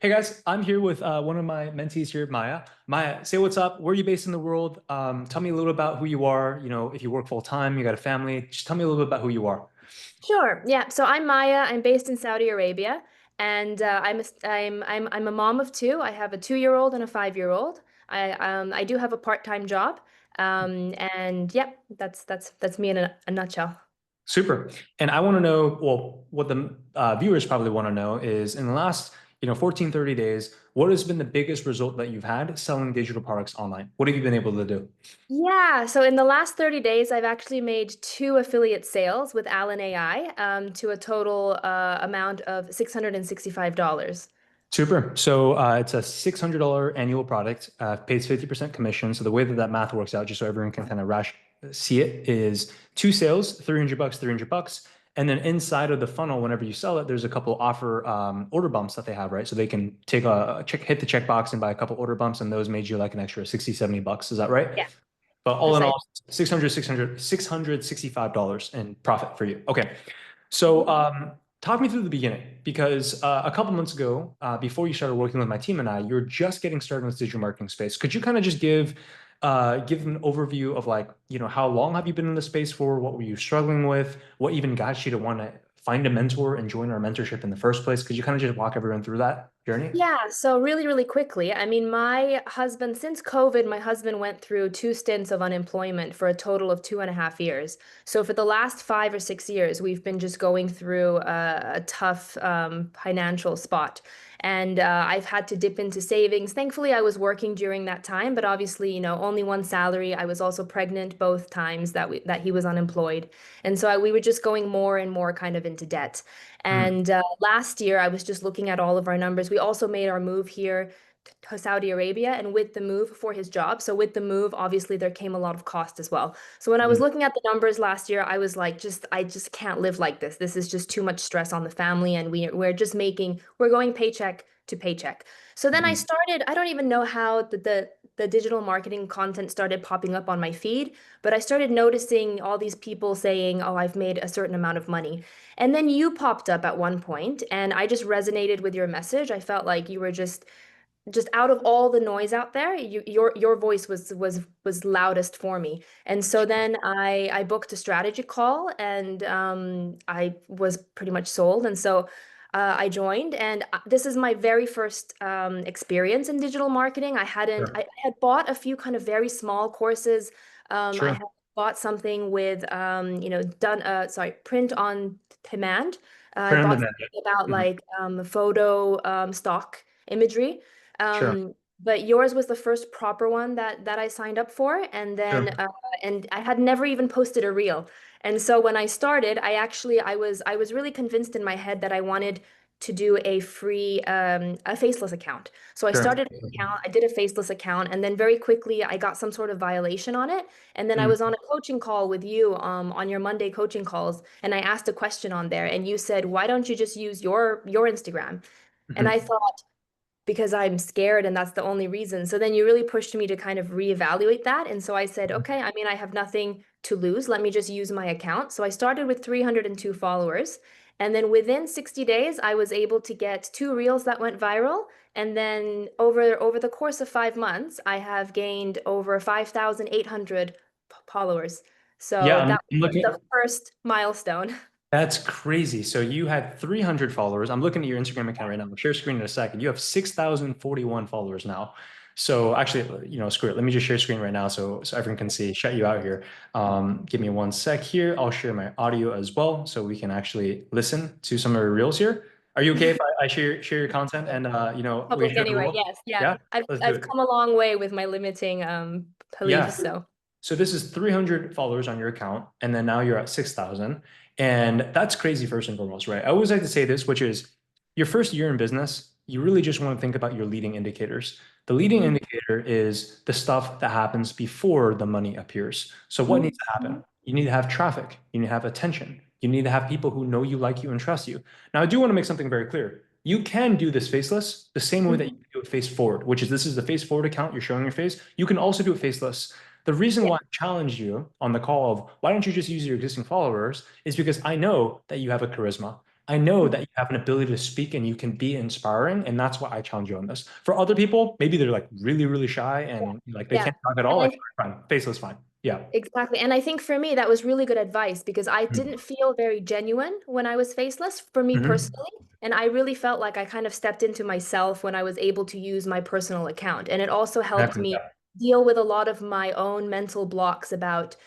Hey guys, I'm here with one of my mentees here, Maya. Maya, say what's up. Where are you based in the world? Tell me a little about who you are. If you work full time, you got a family. Just tell me a little bit about who you are. Sure. Yeah. So I'm Maya. I'm based in Saudi Arabia, and I'm a mom of two. I have a 2-year-old and a 5-year-old. I do have a part-time job. And yep, that's me in a nutshell. Super. And I want to know, well, what the viewers probably want to know is in the last, 14, 30 days, what has been the biggest result that you've had selling digital products online? What have you been able to do? Yeah. So in the last 30 days, I've actually made two affiliate sales with Allen AI, to a total amount of $665. Super. So it's a $600 annual product, pays 50% commission. So the way that that math works out, just so everyone can kind of see it, is two sales, 300 bucks, 300 bucks. And then inside of the funnel, whenever you sell it, there's a couple offer order bumps that they have, right? So they can take a check, hit the checkbox and buy a couple order bumps, and those made you like an extra 60, 70 bucks. Is that right? Yeah, But all in precisely. all, 600, $665 in profit for you. Okay. So, talk me through the beginning because a couple months ago, before you started working with my team and I, you were just getting started in this digital marketing space. Could you kind of just give an overview of like, how long have you been in the space for? What were you struggling with? What even got you to want to find a mentor and join our mentorship in the first place? Could you kind of just walk everyone through that journey? Yeah, so really, really quickly, I mean, my husband, since COVID, my husband went through two stints of unemployment for a total of 2.5 years. So for the last 5 or 6 years, we've been just going through a tough financial spot. And I've had to dip into savings. Thankfully, I was working during that time, but obviously, only one salary. I was also pregnant both times that he was unemployed. And so we were just going more and more kind of into debt. Mm, And last year, I was just looking at all of our numbers. We also made our move here to Saudi Arabia, and with the move for his job. So with the move, obviously there came a lot of cost as well. So when I was mm, looking at the numbers last year, I was like, I just can't live like this. This is just too much stress on the family, and we're going paycheck to paycheck. So then I mm. started. I don't even know how the digital marketing content started popping up on my feed, but I started noticing all these people saying, "Oh, I've made a certain amount of money." And then you popped up at one point, and I just resonated with your message. I felt like you were just out of all the noise out there, your voice was loudest for me. And so then I booked a strategy call, and I was pretty much sold. And so I joined, and this is my very first experience in digital marketing. I Sure. had bought a few kind of very small courses. I Sure. had bought something with done print on demand. I Print on bought demand. something about Mhm. like photo stock imagery. Sure. But yours was the first proper one that I signed up for, and then Sure. and I had never even posted a reel. And so when I started, I was really convinced in my head that I wanted to do a free a faceless account. So I Sure. started an account, I did a faceless account, and then very quickly I got some sort of violation on it. And then I Mm, was on a coaching call with you on your Monday coaching calls, and I asked a question on there, and you said, "Why don't you just use your Instagram?" And I mhm. thought, because I'm scared and that's the only reason. So then you really pushed me to kind of reevaluate that. And so I said, okay, I mean, I have nothing to lose. Let me just use my account. So I started with 302 followers. And then within 60 days, I was able to get two reels that went viral. And then over the course of 5 months, I have gained over 5,800 followers. Yeah, So that I'm was looking. the first milestone. That's crazy. So you had 300 followers. I'm looking at your Instagram account right now. I'll share screen in a second. You have 6,041 followers now. So actually, screw it. Let me just share screen right now so everyone can see. Shut you out here. Give me one sec here. I'll share my audio as well so we can actually listen to some of your reels here. Are you okay if I share your content and we Public share the anyway, world? yes, yeah. Yeah, I've let's do I've it. come a long way with my limiting beliefs, Yeah. so. So this is 300 followers on your account, and then now you're at 6,000. And that's crazy first and foremost, right? I always like to say this, which is your first year in business, you really just want to think about your leading indicators. The leading Mhm. indicator is the stuff that happens before the money appears. So what needs to happen? You need to have traffic. You need to have attention. You need to have people who know you, like you, and trust you. Now, I do want to make something very clear. You can do this faceless the same way that you Mhm. can do it face forward, which is this is the face forward account. You're showing your face. You can also do it faceless. The reason Yeah. why I challenged you on the call of why don't you just use your existing followers is because I know that you have a charisma. I know that you have an ability to speak and you can be inspiring, and that's why I challenge you on this. For other people, maybe they're like really, really shy and like they Yeah. can't talk at all. And Like, I fine, faceless, fine. Yeah. Exactly. And I think for me, that was really good advice because I Mhm. didn't feel very genuine when I was faceless for me Mhm. personally. And I really felt like I kind of stepped into myself when I was able to use my personal account. And it also helped Exactly. me Yeah. deal with a lot of my own mental blocks about,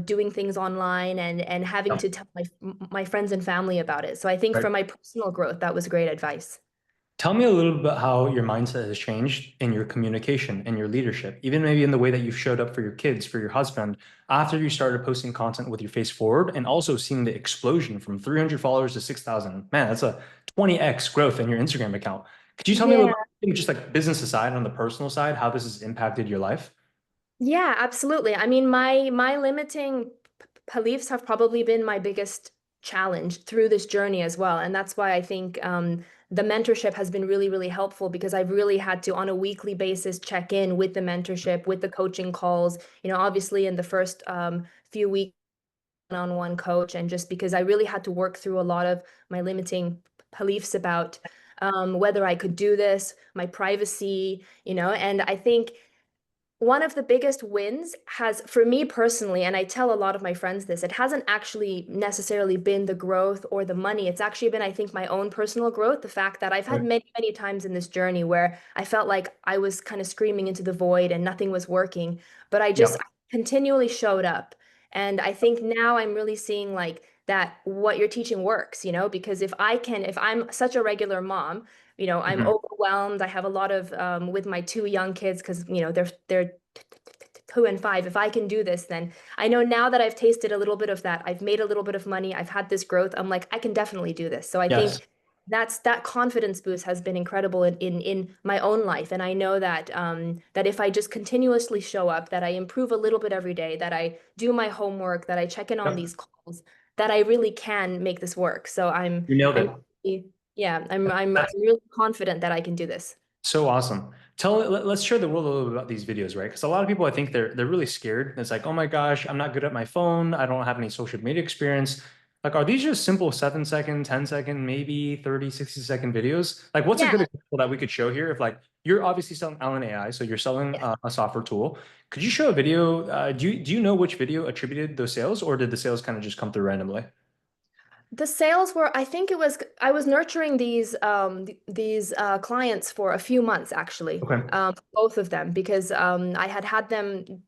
doing things online and having Yeah. to tell my friends and family about it. So I think Right. for my personal growth, that was great advice. Tell me a little bit how your mindset has changed in your communication and your leadership, even maybe in the way that you've showed up for your kids, for your husband, after you started posting content with your face forward and also seeing the explosion from 300 followers to 6,000. Man, that's a 20x growth in your Instagram account. Could you tell me a little Yeah. bit, just like business aside, on the personal side, how this has impacted your life? Yeah, absolutely. I mean, my limiting beliefs have probably been my biggest challenge through this journey as well. And that's why I think the mentorship has been really, really helpful because I've really had to, on a weekly basis, check in with the mentorship, with the coaching calls. Obviously in the first few weeks, one-on-one coach, and just because I really had to work through a lot of my limiting beliefs about whether I could do this, my privacy, and I think one of the biggest wins has, for me personally, and I tell a lot of my friends this, it hasn't actually necessarily been the growth or the money. It's actually been, I think, my own personal growth. The fact that I've had Right. many, many times in this journey where I felt like I was kind of screaming into the void and nothing was working, but I just Yeah. continually showed up. And I think now I'm really seeing like that what you're teaching works, because if I'm such a regular mom, I'm Mhm. overwhelmed. I have a lot of with my two young kids because they're 2 and 5. If I can do this, then I know now that I've tasted a little bit of that, I've made a little bit of money, I've had this growth. I'm like, I can definitely do this. So I Yes. think that confidence boost has been incredible in my own life. And I know that if I just continuously show up, that I improve a little bit every day, that I do my homework, that I check in on Yep. these calls, that I really can make this work. So You nailed I'm it. yeah, I'm really confident that I can do this. So awesome. Let's share the world a little bit about these videos, right? Because a lot of people, I think they're really scared. It's like, oh my gosh, I'm not good at my phone. I don't have any social media experience. Like, are these just simple 7 second, 10 second, maybe 30, 60 second videos? Like, what's a Yeah. good example that we could show here? If like you're obviously selling Allen AI, so you're selling Yeah. a software tool. Could you show a video? Do you know which video attributed those sales, or did the sales kind of just come through randomly? The sales were, I think I was nurturing these clients for a few months actually, Okay. both of them because I had them.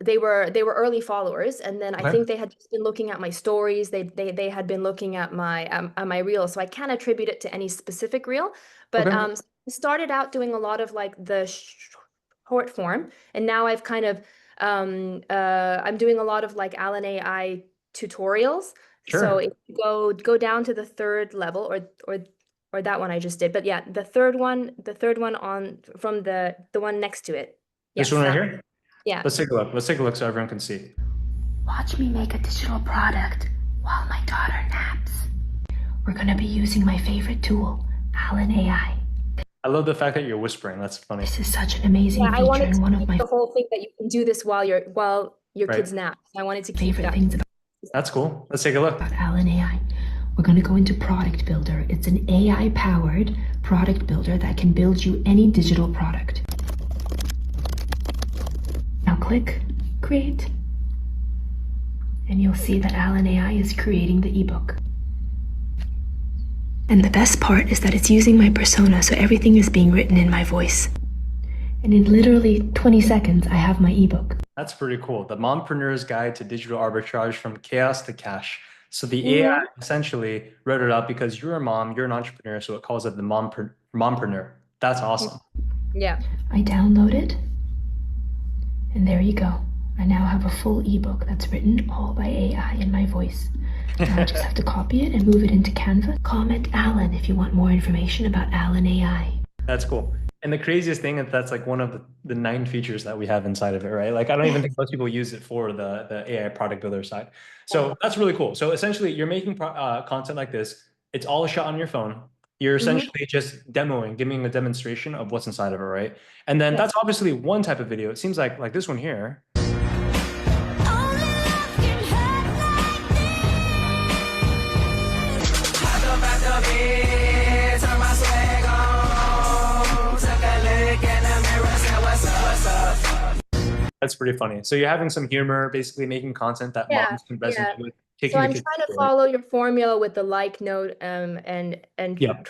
They were early followers, and then I Okay. think they had just been looking at my stories. They had been looking at my reels, so I can't attribute it to any specific reel, but Okay. I started out doing a lot of like the short form, and now I've kind of I'm doing a lot of like Alan AI tutorials. So Sure. if you go down to the third level or that one I just did. But yeah, the third one on from the one next to it. This Yes, one right that one. here. Yeah. Let's take a look. Let's take a look so everyone can see. Watch me make a digital product while my daughter naps. We're going to be using my favorite tool, Allen AI. I love the fact that you're whispering. That's funny. This is such an amazing Yeah, I feature wanted and to one of keep my the whole thing that you can do this while your Right. kids nap. I wanted to keep favorite that. things That's cool. Let's take a look. about Allen AI. We're going to go into Product Builder. It's an AI-powered product builder that can build you any digital product. Now click Create, and you'll see that Allen AI is creating the ebook. And the best part is that it's using my persona, so everything is being written in my voice. And in literally 20 seconds, I have my ebook. That's pretty cool. The Mompreneur's Guide to Digital Arbitrage from Chaos to Cash. So the AI Hmm. essentially wrote it up because you're a mom, you're an entrepreneur, so it calls it the mompreneur. That's awesome. Yeah. I download it, and there you go. I now have a full ebook that's written all by AI in my voice. Now I just have to copy it and move it into Canva. Comment Alan if you want more information about Alan AI. That's cool. And the craziest thing is that's like one of the 9 features that we have inside of it, right? Like I don't even think most people use it for the AI product builder side. So that's really cool. So essentially, you're making content like this. It's all shot on your phone. You're Hmm. essentially just demoing, giving a demonstration of what's inside of it, right? And then Yeah. that's obviously one type of video. It seems like this one here. That's pretty funny. So you're having some humor, basically making content that Yeah, moms can yeah. resonate with, So taking the I'm kids trying to to it. follow your formula with the like note and Yeah.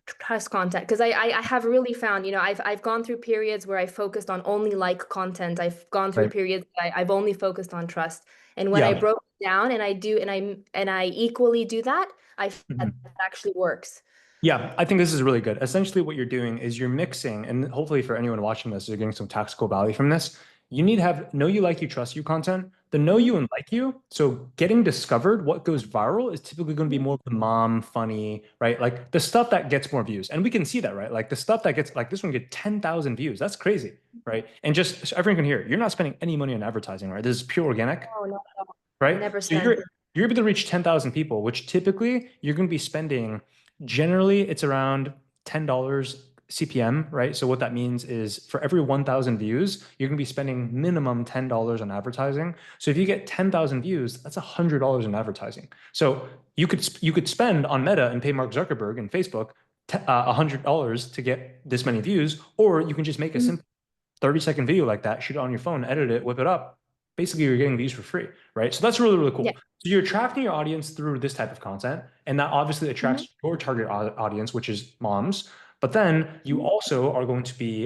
trust content because I have really found, I've gone through periods where I focused on only like content. I've gone through Right. periods where I've only focused on trust. And when I Yeah. broke it down and I equally do that, I find that Mhm. it actually works. Yeah, I think this is really good. Essentially, what you're doing is you're mixing, and hopefully for anyone watching this, you're getting some tactical value from this. You need to have know you, like you, trust you content, the know Mhm. you and like you. So getting discovered, what goes viral is typically going to be Mhm. more of the mom, funny, right? Like the stuff that gets more views. And we can see that, right? Like the stuff that gets, like this one get 10,000 views. That's crazy, right? And just so everyone can hear, you're not spending any money on advertising, right? This is pure organic, Oh, no, no, right? never So spent. you're able to reach 10,000 people, which typically you're going to be spending, generally it's around $10 CPM, right? So what that means is for every 1,000 views, you're going to be spending minimum $10 on advertising. So if you get 10,000 views, that's $100 in advertising. So you could spend on Meta and pay Mark Zuckerberg and Facebook $100 to get this many views, or you can just make a Mhm. simple 30-second video like that, shoot it on your phone, edit it, whip it up. Basically, you're getting these for free, right? So that's really, really Yeah. cool. So you're attracting your audience through this type of content, and that obviously Mhm. attracts your target audience, which is moms. But then you Mhm. also are going to be,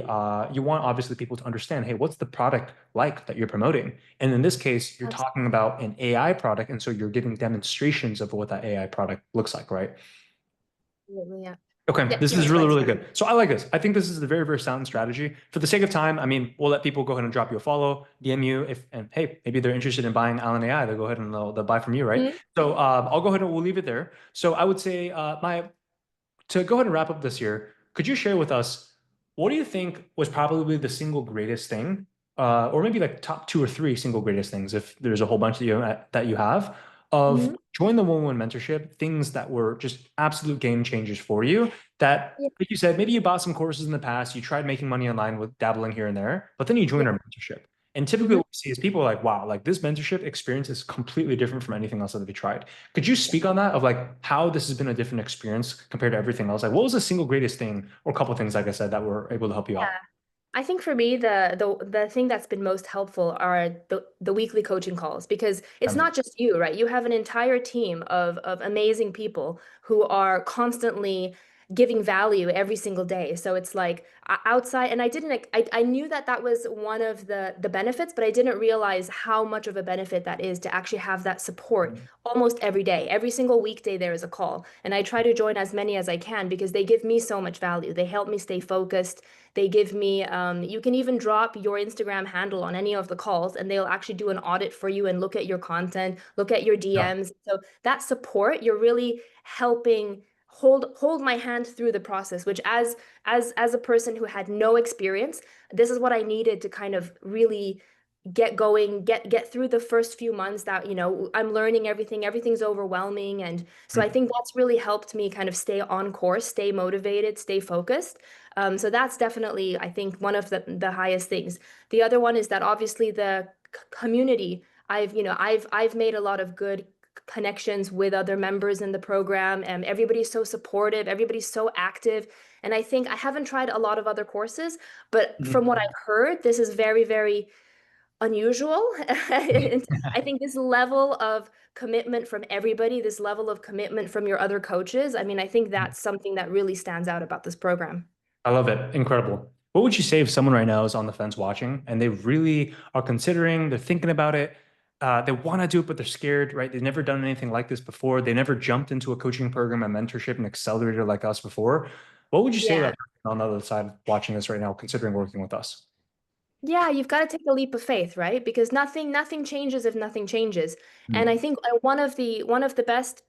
you want obviously people to understand, hey, what's the product like that you're promoting? And in this case, you're talking about an AI product. And so you're giving demonstrations of what that AI product looks like, right? Absolutely, yeah. Okay, Yeah, this is that's really, right. really good. So I like this. I think this is a very, very sound strategy. For the sake of time, I mean, we'll let people go ahead and drop you a follow, DM you if, and hey, maybe they're interested in buying Allen AI, they'll go ahead and they'll buy from you, right? Mhm. So I'll go ahead and we'll leave it there. So I would say to go ahead and wrap up this year, could you share with us what do you think was probably the single greatest thing, or maybe like top two or three single greatest things, if there's a whole bunch that you have of Mhm. join the one-on-one mentorship, things that were just absolute game changers for you. That, Yeah. like you said, maybe you bought some courses in the past, you tried making money online with dabbling here and there, but then you joined Yeah. our mentorship. And typically, Mhm. what we see is people are like, wow, like this mentorship experience is completely different from anything else that we tried. Could you speak on that of like how this has been a different experience compared to everything else? Like, what was the single greatest thing or a couple of things, like I said, that were able to help you Yeah. out? I think for me, the thing that's been most helpful are the weekly coaching calls because it's Um, not just you, right? You have an entire team of amazing people who are constantly giving value every single day. So it's like outside, and I knew that that was one of the benefits, but I didn't realize how much of a benefit that is to actually have that support almost every day. Every single weekday there is a call, and I try to join as many as I can because they give me so much value. They help me stay focused. They give me, you can even drop your Instagram handle on any of the calls and they'll actually do an audit for you and look at your content, look at your yeah. DMs. So that support, you're really helping hold my hand through the process, which as a person who had no experience, this is what I needed to kind of really get going, get through the first few months that, I'm learning everything, everything's overwhelming. And so I Mm, think that's really helped me kind of stay on course, stay motivated, stay focused. So that's definitely, I think, one of the highest things. The other one is that obviously the community. I've made a lot of good connections with other members in the program, and everybody's so supportive, everybody's so active. And I think I haven't tried a lot of other courses, but from what mm, I've heard, this is very, very unusual. And I think this level of commitment from everybody, this level of commitment from your other coaches, I mean, I think mm. that's something that really stands out about this program. I love it. Incredible. What would you say if someone right now is on the fence watching and they really are considering, they're thinking about it, they want to do it, but they're scared, right? They've never done anything like this before. They never jumped into a coaching program, a mentorship, an accelerator like us before. What would you say to Yeah. that person on the other side watching this right now, considering working with us? Yeah, you've got to take a leap of faith, right? Because nothing changes if nothing changes. And I Mm, think one of the best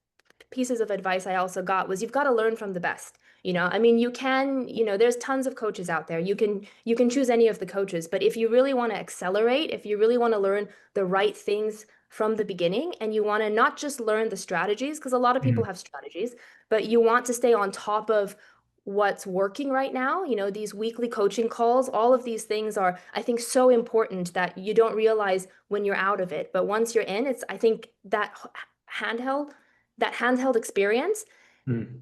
pieces of advice I also got was you've got to learn from the best. I mean, there's tons of coaches out there. You can choose any of the coaches, but if you really want to accelerate, if you really want to learn the right things from the beginning and you want to not just learn the strategies, because a lot of people mm, have strategies, but you want to stay on top of what's working right now, these weekly coaching calls, all of these things are, I think, so important that you don't realize when you're out of it. But once you're in, I think that handheld experience mm.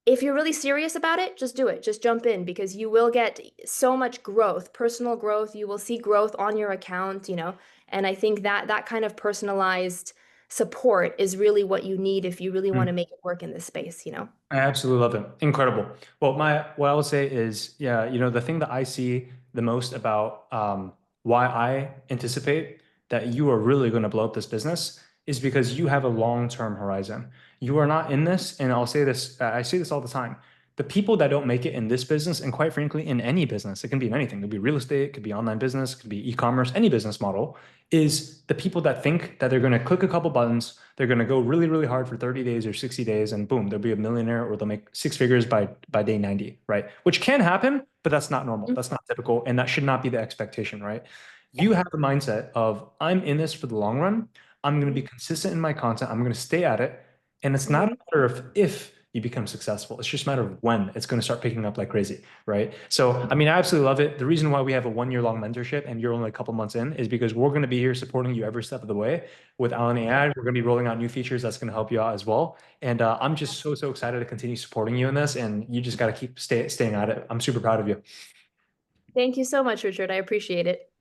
if you're really serious about it, just do it. Just jump in because you will get so much growth, personal growth. You will see growth on your account, you know. And I think that that kind of personalized support is really what you need if you really want to make it work in this space, you know. I absolutely love it. Incredible. Well, what I would say is, yeah, the thing that I see the most about why I anticipate that you are really going to blow up this business is because you have a long-term horizon. You are not in this, and I'll say this, I say this all the time. The people that don't make it in this business, and quite frankly, in any business, it can be in anything. It could be real estate, it could be online business, it could be e-commerce, any business model, is the people that think that they're going to click a couple buttons, they're going to go really, really hard for 30 days or 60 days, and boom, they'll be a millionaire or they'll make six figures by day 90, right? Which can happen, but that's not normal. Mhm. That's not typical, and that should not be the expectation, right? Yeah. You have the mindset of, I'm in this for the long run. I'm going to be consistent in my content. I'm going to stay at it. And it's not a matter of if you become successful. It's just a matter of when it's going to start picking up like crazy, right? So, I mean, I absolutely love it. The reason why we have a 1 year long mentorship and you're only a couple months in is because we're going to be here supporting you every step of the way. With Alan AI, we're going to be rolling out new features that's going to help you out as well. And I'm just so, so excited to continue supporting you in this. And you just got to keep staying at it. I'm super proud of you. Thank you so much, Richard. I appreciate it.